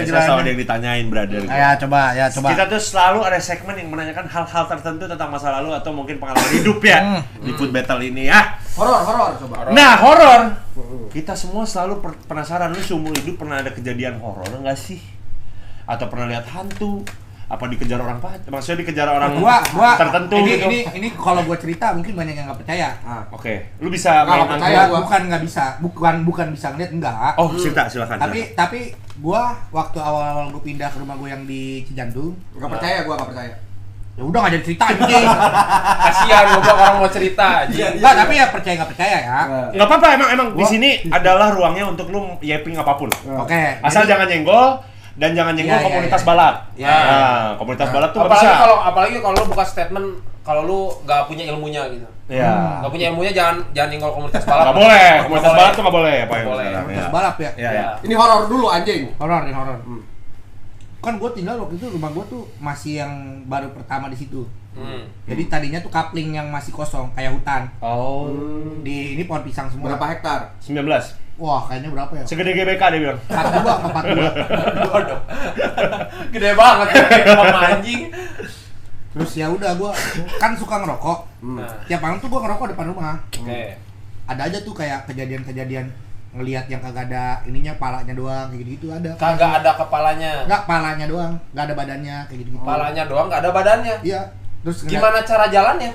Saya selalu ada yang ditanyain, brother. Ya, coba. Kita tuh selalu ada segmen yang menanyakan hal-hal tertentu tentang masa lalu atau mungkin pengalaman hidup ya di Food Battle ini ya. Horor coba. Nah, horor. Kita semua selalu penasaran, lu seumur hidup pernah ada kejadian horor enggak sih? Atau pernah lihat hantu? Apa dikejar orang maksudnya dikejar orang tertentu gitu. Ini kalau gua cerita mungkin banyak yang nggak percaya. Oke. Lu bisa nggak percaya gua. Bukan bisa ngeliat, enggak. Oh, cerita silakan. Tapi gua waktu awal gua pindah ke rumah gua yang di Cijantung, Gak percaya. ya udah nggak ada cerita anjing. Kasihan gua orang mau cerita aja. Enggak, tapi ya percaya ya. Nggak apa-apa, emang di sini adalah ruangnya untuk lu yaping apapun. Oke. Asal jangan nyenggol dan jangan nyenggol komunitas balap. Nah, komunitas balap tuh nggak bisa. Apalagi kalau lu buka statement kalau lu nggak punya ilmunya gitu. Iya. Nggak punya ilmunya jangan nyenggol komunitas balap. Nggak boleh. Komunitas balap tuh nggak boleh. Apa yang boleh. sekarang, Komunitas ya. balap ya. Iya. Ini horor dulu anjing. Horor. Kan gue tinggal waktu itu rumah gue tuh masih yang baru pertama di situ. Jadi tadinya tuh coupling yang masih kosong kayak hutan. Oh. Di ini pohon pisang semua. Berapa hektar? 19. Wah, kayaknya berapa ya? Segede GBK dia bilang. 42. Bodoh. Gede banget sama anjing. Terus ya udah gua kan suka ngerokok. Tiap malam tuh gua ngerokok depan rumah. Oke. Ada aja tuh kayak kejadian-kejadian ngelihat yang kagak ada ininya, palanya doang kayak gitu ada. Kagak ada kepalanya. Enggak, palanya doang, enggak ada badannya kayak gitu. Kepalanya doang nggak ada badannya. Iya. Terus Gimana cara jalannya?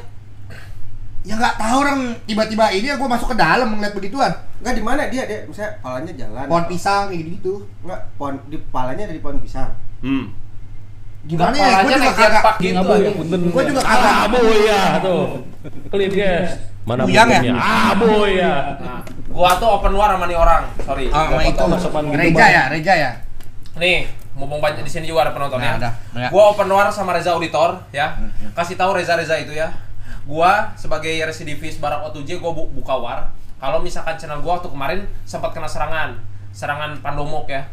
Ya nggak tahu orang tiba-tiba ini gua masuk ke dalam ngeliat begituan. Enggak, di mana dia misalnya palanya jalan. Pohon pisang kayak gitu. Enggak, di palanya ada di pohon pisang. Gimana ya? Gua juga kagak. Gua juga kagak. Aboya tuh. Clean guys. Mana Buyang ya? Aboya. Nah, gua tuh open war sama nih orang. Sorry. Sama Gua itu potong. Reja ya. Nih, mumpung banyak di sini juga ada penontonnya. Nah, ada. Gua open war sama Reza Auditor ya. Kasih tahu Reza itu ya. Gua sebagai residivis Barak O2J gua buka war. Kalau misalkan channel gua waktu kemarin sempat kena serangan Pandomok ya.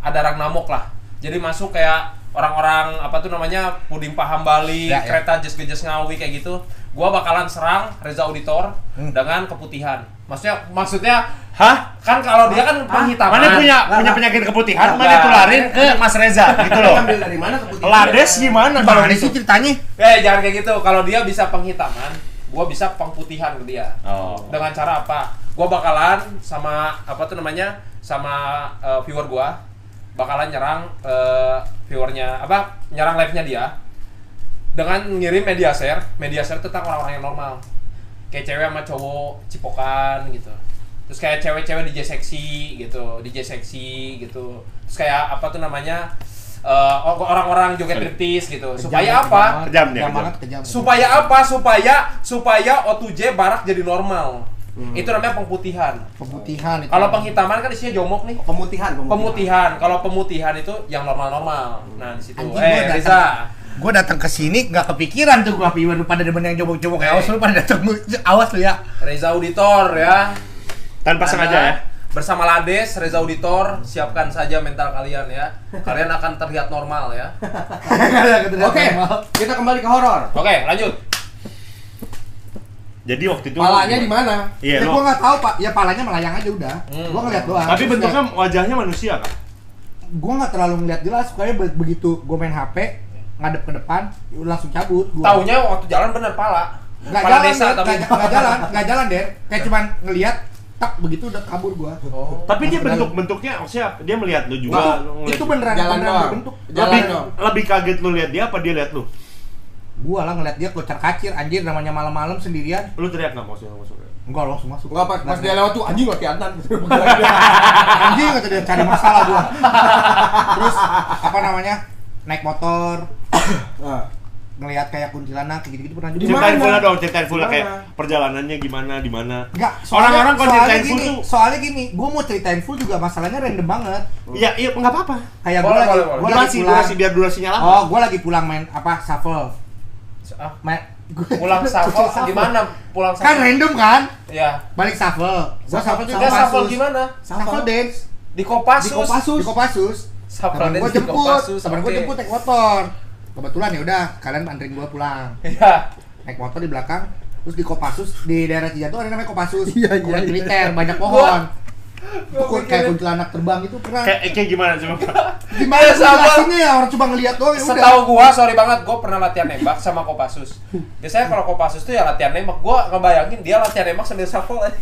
Ada Ragnamok lah. Jadi masuk kayak orang-orang apa tuh namanya puding paham Bali, kereta jes-jes Ngawi kayak gitu. Gua bakalan serang Reza Auditor dengan keputihan. Maksudnya Hah? kan kalau dia kan penghitaman. Mana punya penyakit keputihan, mana tularin ke Mas Reza gitu loh. Ambil dari mana keputihan? Lades gimana kalau Kalau gitu? sih ceritanya? Jangan kayak gitu. Kalau dia bisa penghitaman, gua bisa pengputihan ke dia. Oh. Dengan cara apa? Gua bakalan sama apa tuh namanya? Sama viewer gua bakalan nyerang viewernya nyerang live-nya dia dengan ngirim media share tentang orang-orang yang normal. Kayak cewek sama cowok cipokan gitu. Terus kayak cewek-cewek DJ seksi gitu. Terus kayak apa tuh namanya? Orang-orang joget striptease gitu. Supaya apa? Kejam dia. Kejam. Supaya apa? Supaya O2J Barak jadi normal. Itu namanya pengputihan. Pemutihan itu. Kalau penghitaman kan isinya jomok nih. Pemutihan. Kalau pemutihan itu yang normal-normal. Nah, di situ. Anjing, Reza. Gue datang ke sini nggak kepikiran tuh gua viewer pada demen yang jobok-jobok ya. Awas lu pada datang, awas lu ya. Reza Auditor ya. Tanpa sengaja ya. Bersama Lades, Reza Auditor, siapkan saja mental kalian ya. Kalian akan terlihat normal ya. Oke, kita kembali ke horor. Oke, lanjut. Jadi waktu itu Palanya di mana? Iya, Gua nggak tahu Pak. Ya palanya melayang aja udah. Gua ngeliat doang. tapi bentuknya wajahnya manusia kan? Gua nggak terlalu ngeliat jelas. Pokoknya begitu gua main HP ngadep ke depan, langsung cabut. Taunya waktu jalan bener pala. Nggak Pala jalan, desa tapi. nggak jalan deh. Kayak cuman ngeliat, tak begitu udah kabur gua. Oh. Tapi dia bentuknya maksudnya dia melihat lu juga. lu ngeliat Itu dia. beneran Jalan doang. berbentuk. Lebih kaget lu lihat dia apa dia lihat lu? Gua lah ngeliat dia kocar kacir, anjir namanya malam-malam sendirian. Lu teriak enggak maksudnya? Enggak, langsung masuk. Enggak, pas dia lewat tuh anjing gak kelihatan. Anjing kata dia cari masalah gua. Terus apa namanya? Naik motor. Ngelihat kayak kuntilanak kayak gitu-gitu pernah juga. Ceritain full kayak perjalanannya gimana, di mana. Enggak, Orang-orang kalau ceritain full tuh soalnya gini, gua mau ceritain full juga masalahnya random banget. iya enggak apa-apa. Kayak Boleh, gua boleh. lagi pulang. Durasi biar durasinya lama. Oh, gua lagi pulang main shuffle. Pulang shuffle gimana? Pulang Kan random kan? Iya. Balik shuffle. Gua shuffle tuh Dia shuffle gimana? Shuffle dance Di Kopassus. di Kopassus. Shuffle Temen dance gua di jemput, Kopassus. temen gua Oke. jemput naik motor. Kebetulan ya udah, kalian anterin gua pulang. Iya. Naik motor di belakang, terus di Kopassus di daerah Cijantung ada namanya Kopassus. Iya, Komplek iya. militer, banyak pohon. Kayak kuntilanak terbang itu pernah. Kayak gimana coba? Gimana Ya, sama. jelasinnya ya, orang cuma ngeliat doang ya udah. Setahu gua, sorry banget, gua pernah latihan nembak sama Kopassus. Biasanya kalau Kopassus tuh ya latihan nembak, gua ngebayangin dia latihan nembak sambil shuffle aja.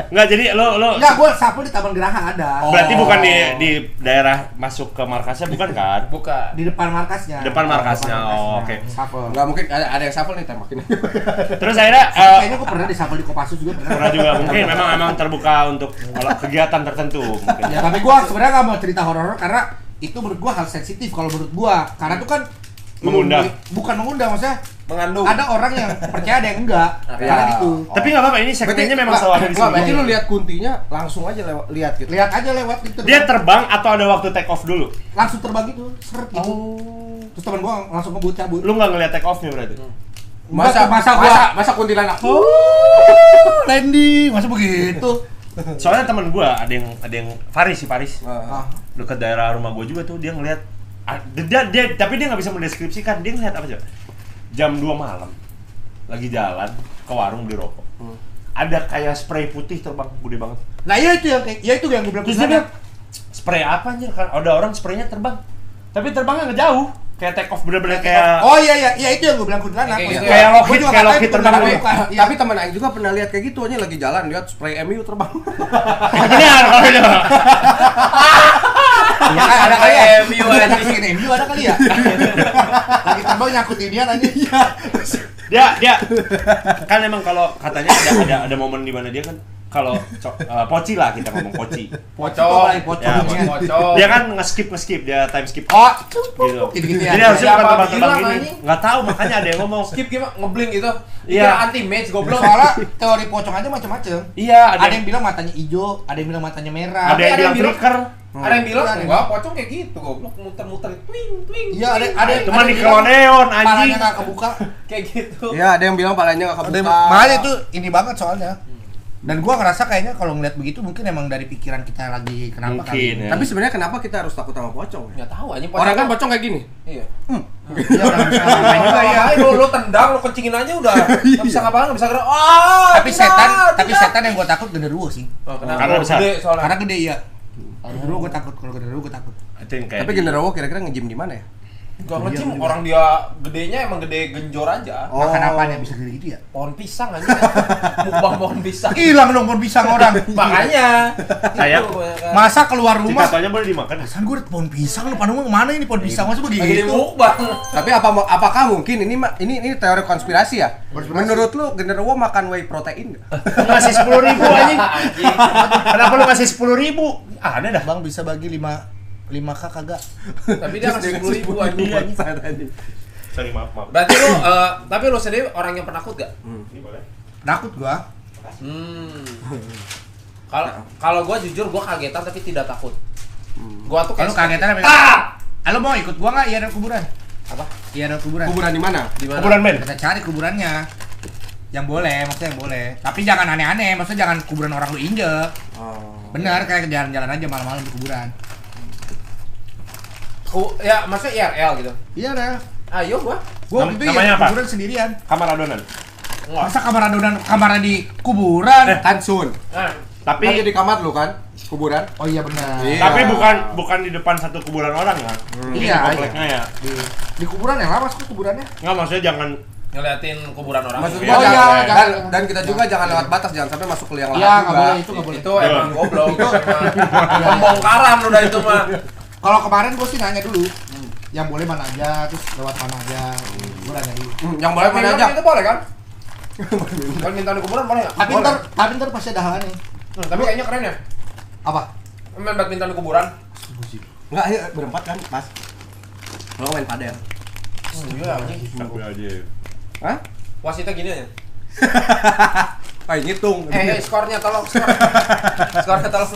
Enggak, jadi lo Enggak, gua sapu di Taman Geraha ada. berarti bukan di daerah masuk ke markasnya bukan kan? Bukan. Di depan markasnya. Depan markasnya, oh, oke. Shuffle. Enggak mungkin ada yang shuffle nih tembakin. Terus akhirnya Kayaknya gua pernah di shuffle di Kopassus juga pernah juga mungkin memang terbuka untuk kegiatan tertentu mungkin. Ya, tapi gua sebenarnya nggak mau cerita horor karena itu menurut gua hal sensitif kalau menurut gua. Karena itu kan Mengundang. Bukan mengundang, maksudnya Mengandung. ada orang yang percaya ada yang enggak. Ya. Karena gitu. Tapi nggak apa-apa, ini segmennya memang selalu ada di Enggak, berarti sini. lu lihat kuntinya langsung aja lihat gitu. Lihat aja lewat itu. Dia terbang atau ada waktu take off dulu? langsung terbang gitu, seret gitu. Terus teman gua langsung ngebut cabut. Lu nggak ngeliat take off-nya berarti? Masa kuntilanak. Landing, masa begitu? Soalnya temen gua ada yang Faris. Ah. Dekat daerah rumah gua juga tuh dia ngeliat dia tapi dia nggak bisa mendeskripsikan. Dia ngeliat apa coba? Jam 2 malam lagi jalan ke warung beli rokok. Ada kayak spray putih terbang gede banget. Nah, ya itu yang gue bilang. Terus dia bilang, spray apa anjir? Kan ada orang spraynya terbang. Tapi terbangnya nggak jauh. Kayak take off bener-bener kayak Oh iya itu yang gue bilang kuntilanak. Kayak gitu. Kayak Gua juga Lockheed katanya terbang. kuntilanak. Iya. Tapi teman aing juga pernah lihat kayak gitu aja lagi jalan lihat spray MU terbang. benar kalau itu. Iya kan ada kali ya. MU aja. MU ada kali ya. Lagi terbang nyangkut ini aja. Dia kan emang kalau katanya ada momen di mana dia kan kalau poci lah kita ngomong poci. Pocong. Ya, Pocong. Dia kan nge-skip dia time skip. Oh, Gitu. gitu-gitu ya. Jadi harusnya Siapa bukan terbang-terbang bilang, gini. anjing? Enggak tahu makanya ada yang ngomong. Skip gimana? Ngeblink gitu. Iya. Iya, anti match goblok. Soalnya teori pocong aja macam-macam. Iya, Ada yang bilang matanya hijau, ada yang bilang matanya merah. ada yang bilang flicker. Ada yang bilang Ada yang enggak, pocong kayak gitu goblok, muter-muter twing. Iya, ada Cuma yang Nickelodeon anjing. palanya nggak kebuka. Kayak gitu. Iya, ada yang bilang palanya enggak kebuka. Makanya itu ini banget soalnya. Dan gua ngerasa kayaknya kalau ngeliat begitu mungkin emang dari pikiran kita lagi kenapa Mungkin, kali. ya. Tapi sebenarnya kenapa kita harus takut sama pocong? Enggak tahu anjing Orang kan pocong kayak gini. Iya. Iya, orang bisa ngapain juga ya. Lu tendang, lu kencingin aja udah. Enggak bisa ngapa-ngapain, enggak bisa gerak. Tapi setan yang gua takut genderuwo sih. Karena besar. Gede soalnya. Karena gede iya. Genderuwo gua takut, kalau genderuwo gua takut. Itu yang kayak Tapi genderuwo kira-kira nge-gym di mana ya? Gak nge-gym, orang dia gedenya emang gede genjor aja. Oh. Makan apaan yang bisa gede gitu ya? Pohon pisang aja. Mukbang pohon pisang. Hilang dong pohon pisang orang. Makanya. Kayak- Itu kebanyakan. Masa keluar rumah? Cikatonya boleh dimakan. San gue pohon pisang lu pandang kemana ini pohon pisang masa lagi di begitu? mukbang. Tapi apakah mungkin ini teori konspirasi ya? Menurut lu genderuwo makan whey protein nggak? Ngasih 10.000 anjing. Anjing. Kenapa lu ngasih 10.000? Ada dah. Bang bisa bagi 5K kagak? Tapi dia ngasih 10.000 anjing. Sorry, maaf. Berarti lu tapi lu sendiri orang yang penakut gak? Ini boleh. Takut gua. Kalau gua jujur gua kagetan tapi tidak takut. Gua tuh Kalau kayak kagetan apa? Lu mau ikut gua enggak? Iya ada kuburan. apa? Iya ada kuburan. Kuburan di mana? Di mana? Kuburan men. Kita cari kuburannya. Yang boleh, maksudnya yang boleh. Tapi jangan aneh-aneh, maksudnya jangan kuburan orang lu injek. Oh. Bener, kayak jalan-jalan aja malam-malam di kuburan. Ya, maksudnya IRL gitu. Iya dah. Ayo gua. Gua waktu itu namanya ya apa? kuburan sendirian. Kamar adonan. Enggak. Masa kamar adonan kamarnya di kuburan? Kan Sun. Nah, Tapi Tapi di kamar lu kan? Kuburan. Oh iya benar. Iya. tapi bukan di depan satu kuburan orang kan? Di Iya, kompleknya ya. Di kuburan yang lama kok kuburannya? Enggak, maksudnya jangan ngeliatin kuburan orang. Maksud Iya, gua iya, jangan, jangan. dan kita juga jangan lewat batas, jangan sampai masuk ke yang lain Iya, juga. nggak boleh itu nggak boleh. Itu emang goblok. Itu emang pembongkaran udah itu mah. Kalau kemarin gue sih nanya dulu, yang boleh mana aja, terus lewat mana aja. Gue nanya dulu. Yang boleh mana aja. Itu boleh kan? Kalau minta di kuburan boleh nggak? Tapi ntar pasti ada halannya. Tapi kayaknya keren ya. Apa? Main badminton di kuburan. Enggak, ayo berempat kan, Mas. Lo main padel. Iya anjing. aku aja. Hah? Wasitnya gini aja. Ngitung. Skornya tolong. Skornya tolong.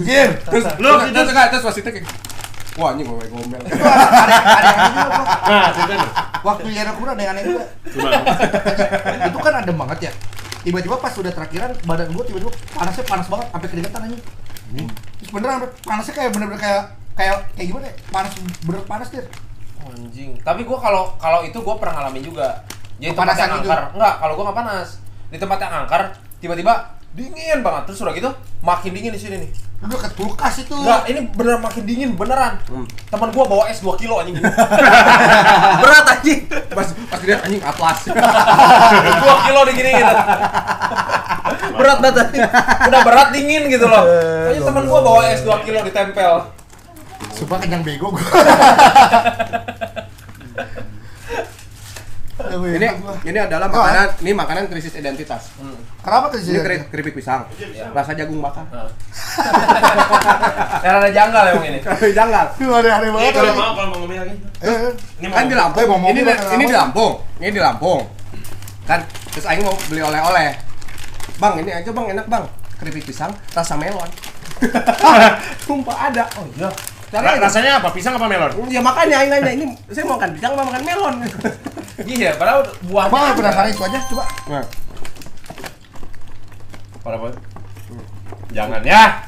Jim, Terus Lu, terus wasitnya kayak wah, ini gue ngomel. itu ada yang aneh juga kok. Nah, cerita nih. Waktu di era kuburan ada yang aneh juga. Gimana? Itu kan adem banget ya. Tiba-tiba pas udah terakhiran badan gue tiba-tiba panasnya panas banget sampai keringetan anjing. Terus beneran panasnya kayak bener-bener kayak gimana ya? Bener panas dia. Anjing. Tapi gua kalau itu gua pernah ngalamin juga. Jadi tempat Kepanasan yang itu? angker. Enggak, kalau gua enggak panas. Di tempat yang angker tiba-tiba dingin banget terus udah gitu makin dingin di sini nih. Udah ke kulkas itu. Enggak, ini beneran makin dingin beneran. Teman gua bawa es 2 kilo anjing. Berat anjing. Pas dia anjing atlas. 2 kilo diginiin. Berat banget anjing. Udah berat dingin gitu loh. Kayaknya teman gua bawa es 2 kilo ditempel. Sumpah kenyang bego gua. Ini adalah makanan krisis identitas. Kenapa tuh sih? Ini keripik pisang. Rasa jagung bakar. Yang ada janggal emang ini. Janggal. Itu aneh-aneh banget. Kalau mau ngomong lagi. Kan di Lampung. Ini di Lampung. Ini di Lampung. Kan terus aing mau beli oleh-oleh. Bang, ini aja Bang, enak Bang. Keripik pisang rasa melon. Sumpah ada. Oh iya. Rasanya apa? Pisang apa melon? Ya makanya aing nanya ini saya mau makan pisang apa makan melon. Iya, padahal buahnya. Bang, penasaran itu aja, coba. Jangan ya.